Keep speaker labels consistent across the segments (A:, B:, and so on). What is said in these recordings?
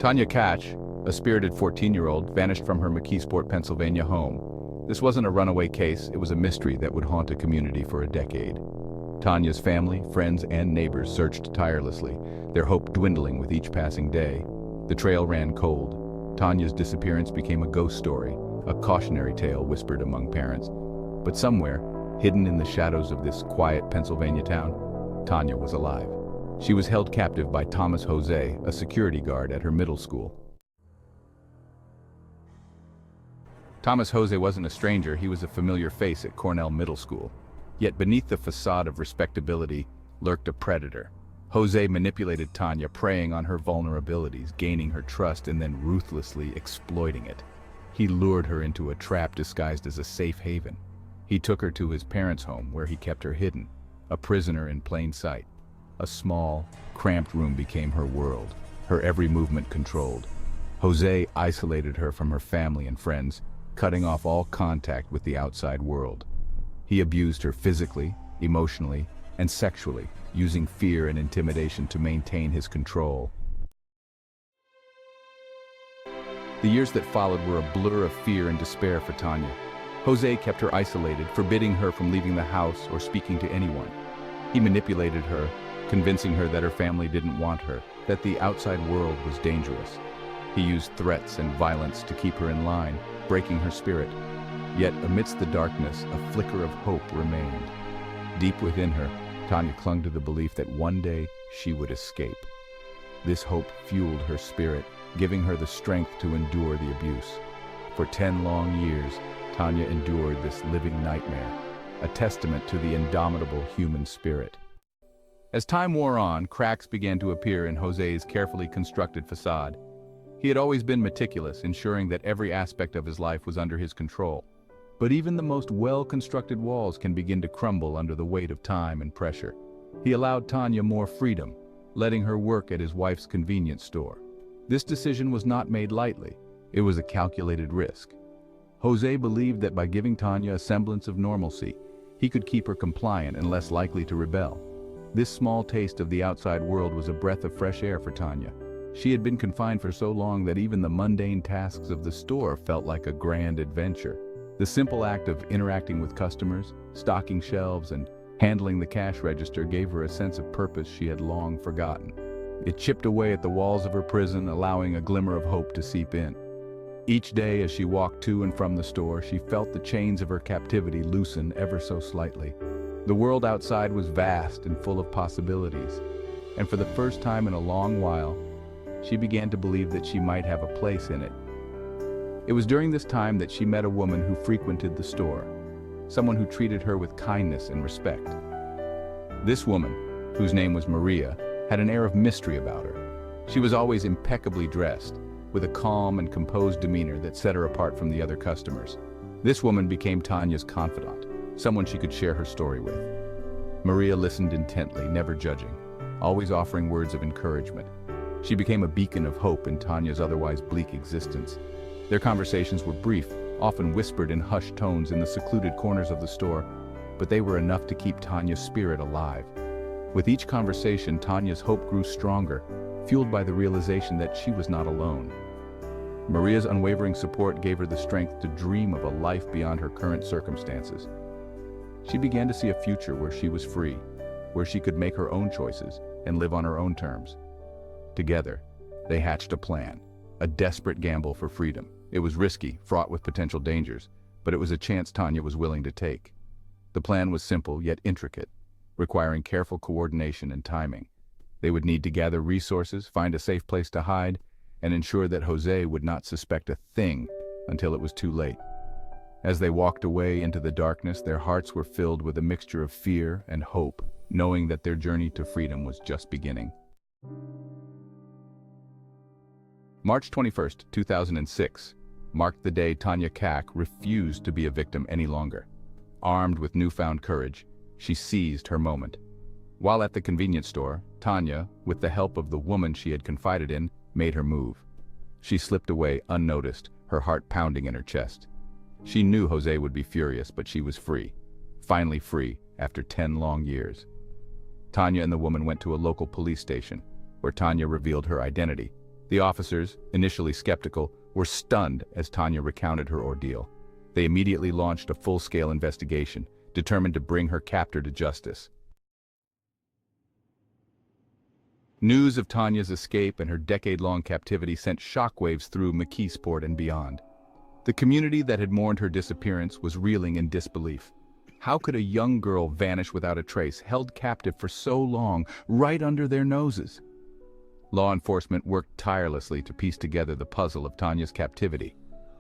A: Tanya Kach, a spirited 14-year-old, vanished from her McKeesport, Pennsylvania home. This wasn't a runaway case, it was a mystery that would haunt a community for a decade. Tanya's family, friends, and neighbors searched tirelessly, their hope dwindling with each passing day. The trail ran cold. Tanya's disappearance became a ghost story, a cautionary tale whispered among parents. But somewhere, hidden in the shadows of this quiet Pennsylvania town, Tanya was alive. She was held captive by Thomas Jose, a security guard at her middle school. Thomas Jose wasn't a stranger, he was a familiar face at Cornell Middle School. Yet beneath the facade of respectability lurked a predator. Jose manipulated Tanya, preying on her vulnerabilities, gaining her trust, and then ruthlessly exploiting it. He lured her into a trap disguised as a safe haven. He took her to his parents' home, where he kept her hidden, a prisoner in plain sight. A small, cramped room became her world, her every movement controlled. Jose isolated her from her family and friends, cutting off all contact with the outside world. He abused her physically, emotionally, and sexually, using fear and intimidation to maintain his control. The years that followed were a blur of fear and despair for Tanya. Jose kept her isolated, forbidding her from leaving the house or speaking to anyone. He manipulated her, convincing her that her family didn't want her, that the outside world was dangerous. He used threats and violence to keep her in line, breaking her spirit. Yet amidst the darkness, a flicker of hope remained. Deep within her, Tanya clung to the belief that one day she would escape. This hope fueled her spirit, giving her the strength to endure the abuse. For 10 long years, Tanya endured this living nightmare, a testament to the indomitable human spirit. As time wore on, cracks began to appear in Jose's carefully constructed facade. He had always been meticulous, ensuring that every aspect of his life was under his control. But even the most well-constructed walls can begin to crumble under the weight of time and pressure. He allowed Tanya more freedom, letting her work at his wife's convenience store. This decision was not made lightly. It was a calculated risk. Jose believed that by giving Tanya a semblance of normalcy, he could keep her compliant and less likely to rebel. This small taste of the outside world was a breath of fresh air for Tanya. She had been confined for so long that even the mundane tasks of the store felt like a grand adventure. The simple act of interacting with customers, stocking shelves, and handling the cash register gave her a sense of purpose she had long forgotten. It chipped away at the walls of her prison, allowing a glimmer of hope to seep in. Each day as she walked to and from the store, she felt the chains of her captivity loosen ever so slightly. The world outside was vast and full of possibilities, and for the first time in a long while, she began to believe that she might have a place in it. It was during this time that she met a woman who frequented the store, someone who treated her with kindness and respect. This woman, whose name was Maria, had an air of mystery about her. She was always impeccably dressed, with a calm and composed demeanor that set her apart from the other customers. This woman became Tanya's confidant, someone she could share her story with. Maria listened intently, never judging, always offering words of encouragement. She became a beacon of hope in Tanya's otherwise bleak existence. Their conversations were brief, often whispered in hushed tones in the secluded corners of the store, but they were enough to keep Tanya's spirit alive. With each conversation, Tanya's hope grew stronger, fueled by the realization that she was not alone. Maria's unwavering support gave her the strength to dream of a life beyond her current circumstances. She began to see a future where she was free, where she could make her own choices and live on her own terms. Together, they hatched a plan, a desperate gamble for freedom. It was risky, fraught with potential dangers, but it was a chance Tanya was willing to take. The plan was simple yet intricate, requiring careful coordination and timing. They would need to gather resources, find a safe place to hide, and ensure that Jose would not suspect a thing until it was too late. As they walked away into the darkness, their hearts were filled with a mixture of fear and hope, knowing that their journey to freedom was just beginning. March 21st, 2006, marked the day Tanya Kach refused to be a victim any longer. Armed with newfound courage, she seized her moment. While at the convenience store, Tanya, with the help of the woman she had confided in, made her move. She slipped away unnoticed, her heart pounding in her chest. She knew Jose would be furious, but she was free. Finally free, after 10 long years. Tanya and the woman went to a local police station, where Tanya revealed her identity. The officers, initially skeptical, were stunned as Tanya recounted her ordeal. They immediately launched a full-scale investigation, determined to bring her captor to justice. News of Tanya's escape and her decade-long captivity sent shockwaves through McKeesport and beyond. The community that had mourned her disappearance was reeling in disbelief. How could a young girl vanish without a trace, held captive for so long, right under their noses? Law enforcement worked tirelessly to piece together the puzzle of Tanya's captivity.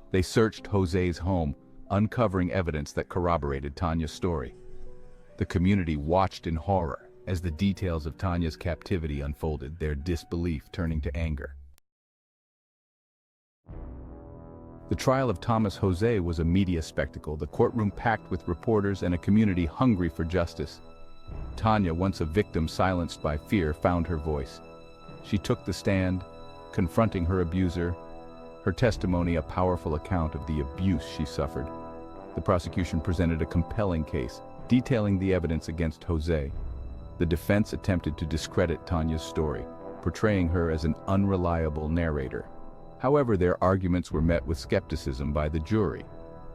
A: They searched Jose's home, uncovering evidence that corroborated Tanya's story. The community watched in horror as the details of Tanya's captivity unfolded, their disbelief turning to anger. The trial of Thomas Jose was a media spectacle, the courtroom packed with reporters and a community hungry for justice. Tanya, once a victim silenced by fear, found her voice. She took the stand, confronting her abuser, her testimony a powerful account of the abuse she suffered. The prosecution presented a compelling case, detailing the evidence against Jose. The defense attempted to discredit Tanya's story, portraying her as an unreliable narrator. However, their arguments were met with skepticism by the jury.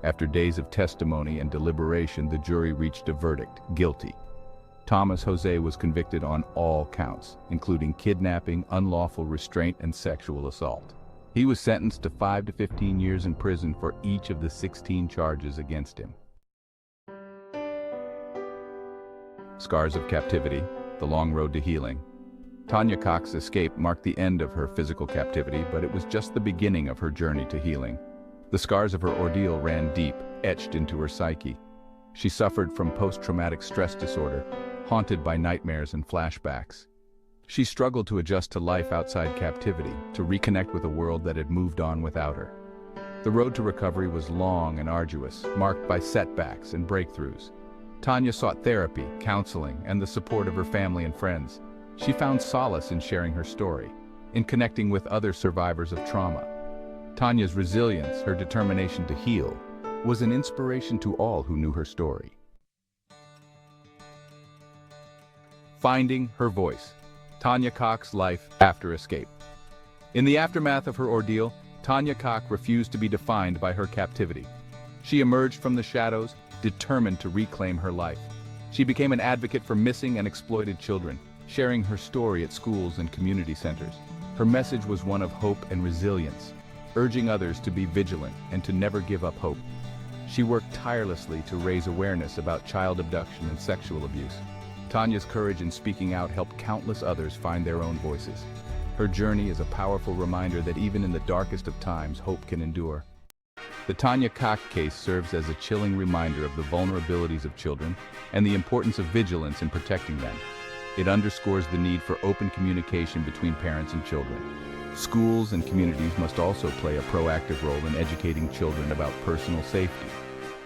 A: After days of testimony and deliberation, the jury reached a verdict: guilty. Thomas Jose was convicted on all counts, including kidnapping, unlawful restraint, and sexual assault. He was sentenced to 5 to 15 years in prison for each of the 16 charges against him. Scars of captivity, the long road to healing. Tanya Kach's escape marked the end of her physical captivity, but it was just the beginning of her journey to healing. The scars of her ordeal ran deep, etched into her psyche. She suffered from post-traumatic stress disorder, haunted by nightmares and flashbacks. She struggled to adjust to life outside captivity, to reconnect with a world that had moved on without her. The road to recovery was long and arduous, marked by setbacks and breakthroughs. Tanya sought therapy, counseling, and the support of her family and friends. She found solace in sharing her story, in connecting with other survivors of trauma. Tanya's resilience, her determination to heal, was an inspiration to all who knew her story. Finding her voice. Tanya Kach's life after escape. In the aftermath of her ordeal, Tanya Kach refused to be defined by her captivity. She emerged from the shadows, determined to reclaim her life. She became an advocate for missing and exploited children, sharing her story at schools and community centers. Her message was one of hope and resilience, urging others to be vigilant and to never give up hope. She worked tirelessly to raise awareness about child abduction and sexual abuse. Tanya's courage in speaking out helped countless others find their own voices. Her journey is a powerful reminder that even in the darkest of times, hope can endure. The Tanya Kach case serves as a chilling reminder of the vulnerabilities of children and the importance of vigilance in protecting them. It underscores the need for open communication between parents and children. Schools and communities must also play a proactive role in educating children about personal safety.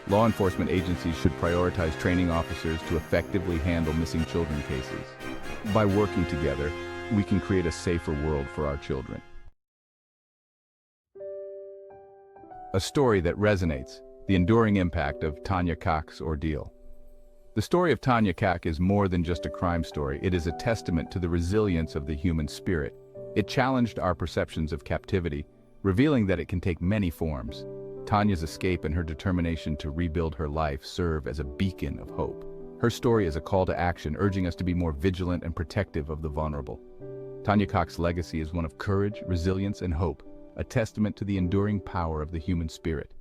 A: Law enforcement agencies should prioritize training officers to effectively handle missing children cases. By working together, we can create a safer world for our children. A story that resonates: the enduring impact of Tanya Kach's ordeal. The story of Tanya Kach is more than just a crime story. It is a testament to the resilience of the human spirit. It challenged our perceptions of captivity, revealing that it can take many forms. Tanya's escape and her determination to rebuild her life serve as a beacon of hope. Her story is a call to action, urging us to be more vigilant and protective of the vulnerable. Tanya Kach's legacy is one of courage, resilience, and hope, a testament to the enduring power of the human spirit.